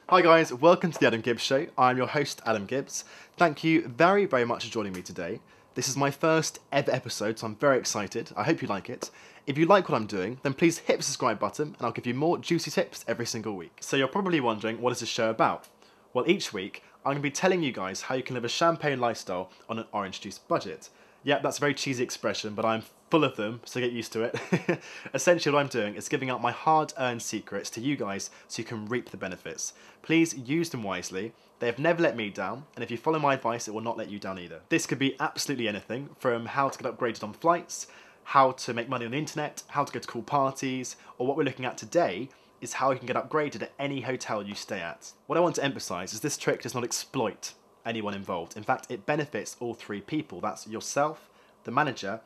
Hi guys, welcome to the Adam Gibbs Show. I'm your host, Adam Gibbs. Thank you very, very much for joining me today. This is my first ever episode, so I'm very excited. I hope you like it. If you like what I'm doing, then please hit the subscribe button and I'll give you more juicy tips every single week. So you're probably wondering, what is this show about? Well, each week, I'm going to be telling you guys how you can live a champagne lifestyle on an orange juice budget. Yep, that's a very cheesy expression, but I'm full of them, so get used to it. Essentially what I'm doing is giving out my hard-earned secrets to you guys so you can reap the benefits. Please use them wisely. They have never let me down, and if you follow my advice, it will not let you down either. This could be absolutely anything, from how to get upgraded on flights, how to make money on the internet, how to go to cool parties, or what we're looking at today is how you can get upgraded at any hotel you stay at. What I want to emphasise is this trick does not exploit anyone involved. In fact, it benefits all three people. That's yourself, the manager,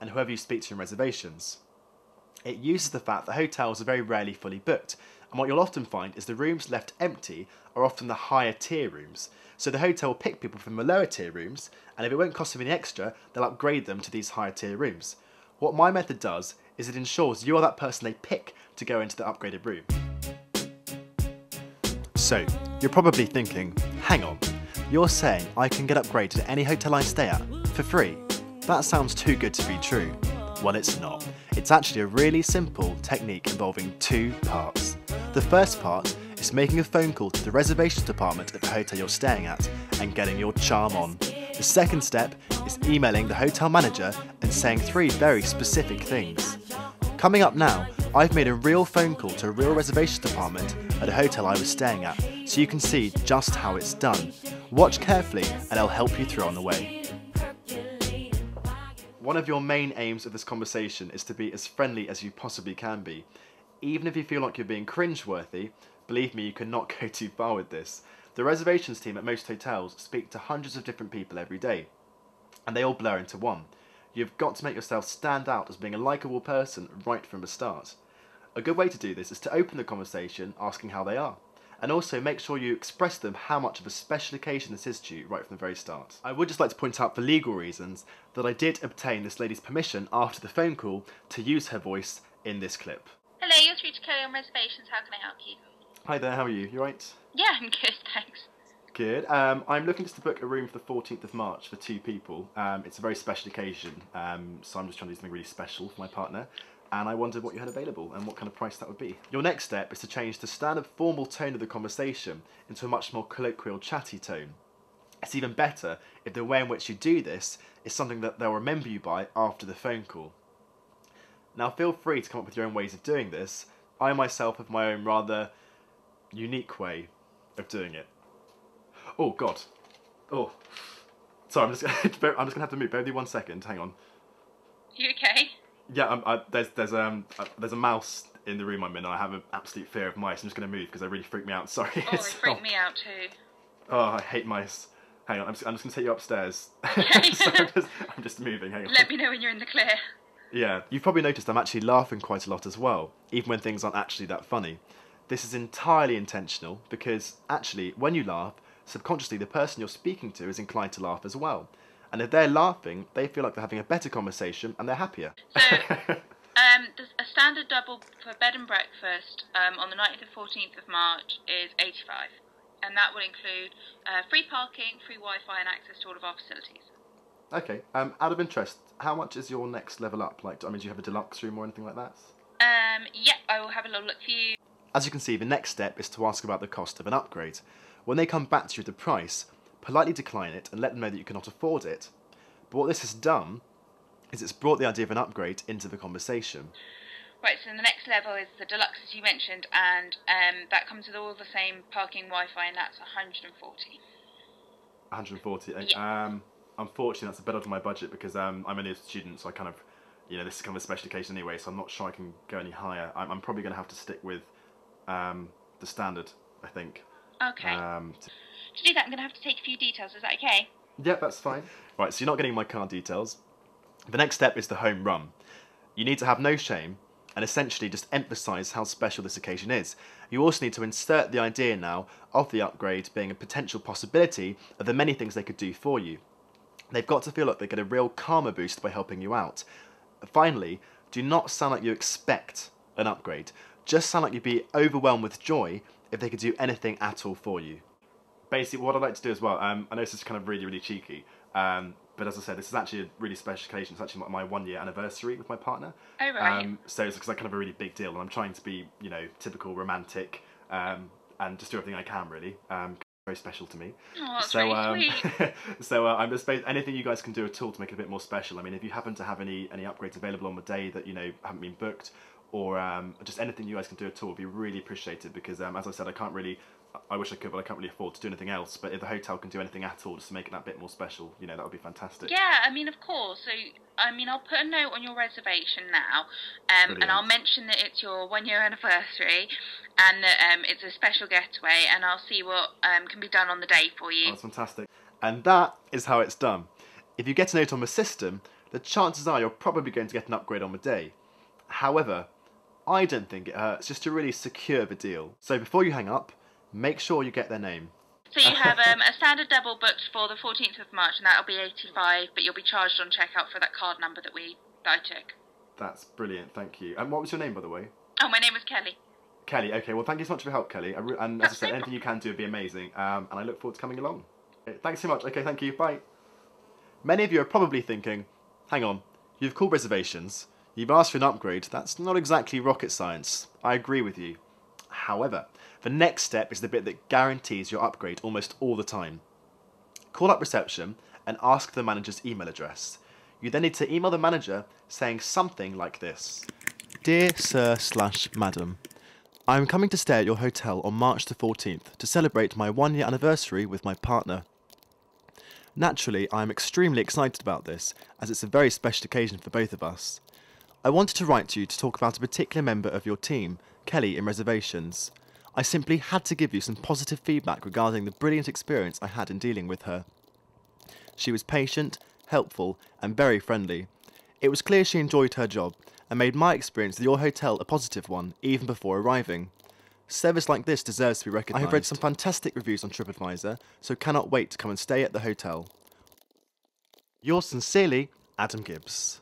and whoever you speak to in reservations. It uses the fact that hotels are very rarely fully booked, and what you'll often find is the rooms left empty are often the higher tier rooms. So the hotel will pick people from the lower tier rooms, and if it won't cost them any extra, they'll upgrade them to these higher tier rooms. What my method does is it ensures you are that person they pick to go into the upgraded room. So, you're probably thinking, hang on, you're saying I can get upgraded at any hotel I stay at for free? That sounds too good to be true. Well, it's not. It's actually a really simple technique involving two parts. The first part is making a phone call to the reservations department at the hotel you're staying at and getting your charm on. The second step is emailing the hotel manager and saying three very specific things. Coming up now, I've made a real phone call to a real reservations department at a hotel I was staying at, so you can see just how it's done. Watch carefully and I'll help you through on the way. One of your main aims of this conversation is to be as friendly as you possibly can be. Even if you feel like you're being cringeworthy, believe me, you cannot go too far with this. The reservations team at most hotels speak to hundreds of different people every day, and they all blur into one. You've got to make yourself stand out as being a likeable person right from the start. A good way to do this is to open the conversation asking how they are, and also make sure you express to them how much of a special occasion this is to you right from the very start. I would just like to point out for legal reasons that I did obtain this lady's permission after the phone call to use her voice in this clip. Hello, you're through to Kelly on Reservations. How can I help you? Hi there, how are you? You right? Yeah, I'm good, thanks. Good. I'm looking just to book a room for the 14th of March for two people. It's a very special occasion, so I'm just trying to do something really special for my partner. And I wondered what you had available and what kind of price that would be. Your next step is to change the standard formal tone of the conversation into a much more colloquial, chatty tone. It's even better if the way in which you do this is something that they'll remember you by after the phone call. Now feel free to come up with your own ways of doing this. I myself have my own rather unique way of doing it. Oh God. Oh. Sorry, I'm just gonna have to move. Bear with me 1 second. Hang on. You okay? Yeah, there's a mouse in the room I'm in, and I have an absolute fear of mice. I'm just going to move because they really freak me out. Sorry. Oh, they freak me out too. Oh, I hate mice. Hang on, I'm just going to take you upstairs. Okay. So I'm just moving. Hang on. Let me know when you're in the clear. Yeah, you've probably noticed I'm actually laughing quite a lot as well, even when things aren't actually that funny. This is entirely intentional because actually, when you laugh, subconsciously the person you're speaking to is inclined to laugh as well. And if they're laughing, they feel like they're having a better conversation and they're happier. So, there's a standard double for bed and breakfast on the night of the 14th of March is £85. And that will include free parking, free Wi-Fi and access to all of our facilities. Okay, out of interest, how much is your next level up? Like, I mean, do you have a deluxe room or anything like that? Yeah, I will have a little look for you. As you can see, the next step is to ask about the cost of an upgrade. When they come back to you with the price, politely decline it and let them know that you cannot afford it. But what this has done is it's brought the idea of an upgrade into the conversation. Right, so the next level is the deluxe, as you mentioned, and that comes with all the same parking, Wi-Fi, and that's 140. 140. Yeah. Unfortunately, that's a bit out of my budget because I'm only a student, so I kind of, this is kind of a special occasion anyway, so I'm not sure I can go any higher. I'm probably going to have to stick with the standard, I think. Okay. To do that, I'm going to have to take a few details. Is that okay? Yep, that's fine. Right, so you're not getting my card details. The next step is the home run. You need to have no shame and essentially just emphasise how special this occasion is. You also need to insert the idea now of the upgrade being a potential possibility of the many things they could do for you. They've got to feel like they get a real karma boost by helping you out. Finally, do not sound like you expect an upgrade. just sound like you'd be overwhelmed with joy if they could do anything at all for you. Basically, what I'd like to do as well, I know this is kind of really, really cheeky, but as I said, this is actually a really special occasion. It's actually my 1 year anniversary with my partner. Oh, right. So it's like kind of a really big deal, and I'm trying to be, you know, typical romantic, and just do everything I can, really. Very special to me. Oh, that's really sweet. So I'm just anything you guys can do at all to make it a bit more special. I mean, if you happen to have any upgrades available on the day that, you know, haven't been booked, or just anything you guys can do at all would be really appreciated, because as I said, I wish I could, but I can't really afford to do anything else. But if the hotel can do anything at all just to make it that bit more special, you know, that would be fantastic. Yeah, I mean, of course. So, I mean, I'll put a note on your reservation now, and I'll mention that it's your 1 year anniversary, and that it's a special getaway, and I'll see what can be done on the day for you. Oh, that's fantastic. And that is how it's done. If you get a note on the system, the chances are you're probably going to get an upgrade on the day. However, I don't think it hurts just to really secure the deal. So before you hang up, make sure you get their name. So you have a standard double booked for the 14th of March, and that'll be 85, but you'll be charged on checkout for that card number that I took. That's brilliant, thank you. And what was your name, by the way? Oh, my name was Kelly. Kelly, okay, well thank you so much for your help, Kelly. And as I said, anything you can do would be amazing, and I look forward to coming along. Okay, thanks so much, okay, thank you, bye. Many of you are probably thinking, hang on, you've called reservations, you've asked for an upgrade, that's not exactly rocket science. I agree with you. However, the next step is the bit that guarantees your upgrade almost all the time. Call up reception and ask the manager's email address. You then need to email the manager saying something like this. Dear Sir/Madam, I am coming to stay at your hotel on March the 14th to celebrate my 1 year anniversary with my partner. Naturally, I am extremely excited about this, as it's a very special occasion for both of us. I wanted to write to you to talk about a particular member of your team, Kelly, in reservations. I simply had to give you some positive feedback regarding the brilliant experience I had in dealing with her. She was patient, helpful, and very friendly. It was clear she enjoyed her job, and made my experience at your hotel a positive one, even before arriving. Service like this deserves to be recognised. I have read some fantastic reviews on TripAdvisor, so cannot wait to come and stay at the hotel. Yours sincerely, Adam Gibbs.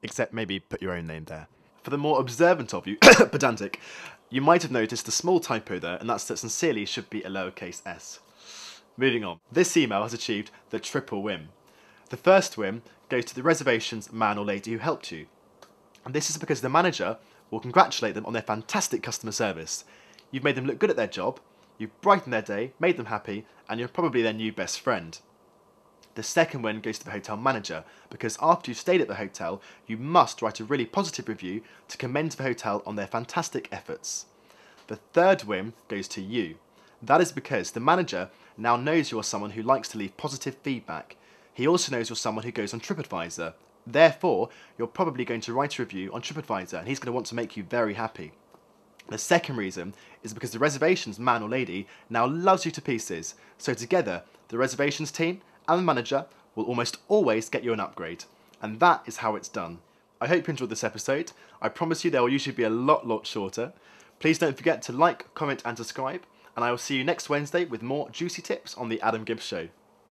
Except maybe put your own name there. For the more observant of you, pedantic, you might have noticed a small typo there, and that's that sincerely should be a lowercase s. Moving on. This email has achieved the triple win. The first win goes to the reservations man or lady who helped you. And this is because the manager will congratulate them on their fantastic customer service. You've made them look good at their job, you've brightened their day, made them happy, and you're probably their new best friend. The second win goes to the hotel manager, because after you've stayed at the hotel, you must write a really positive review to commend the hotel on their fantastic efforts. The third win goes to you. That is because the manager now knows you're someone who likes to leave positive feedback. He also knows you're someone who goes on TripAdvisor. Therefore, you're probably going to write a review on TripAdvisor, and he's going to want to make you very happy. The second reason is because the reservations man or lady now loves you to pieces, so together, the reservations team and the manager will almost always get you an upgrade. And that is how it's done. I hope you enjoyed this episode. I promise you they will usually be a lot shorter. Please don't forget to like, comment and subscribe, and I will see you next Wednesday with more juicy tips on the Adam Gibbs Show.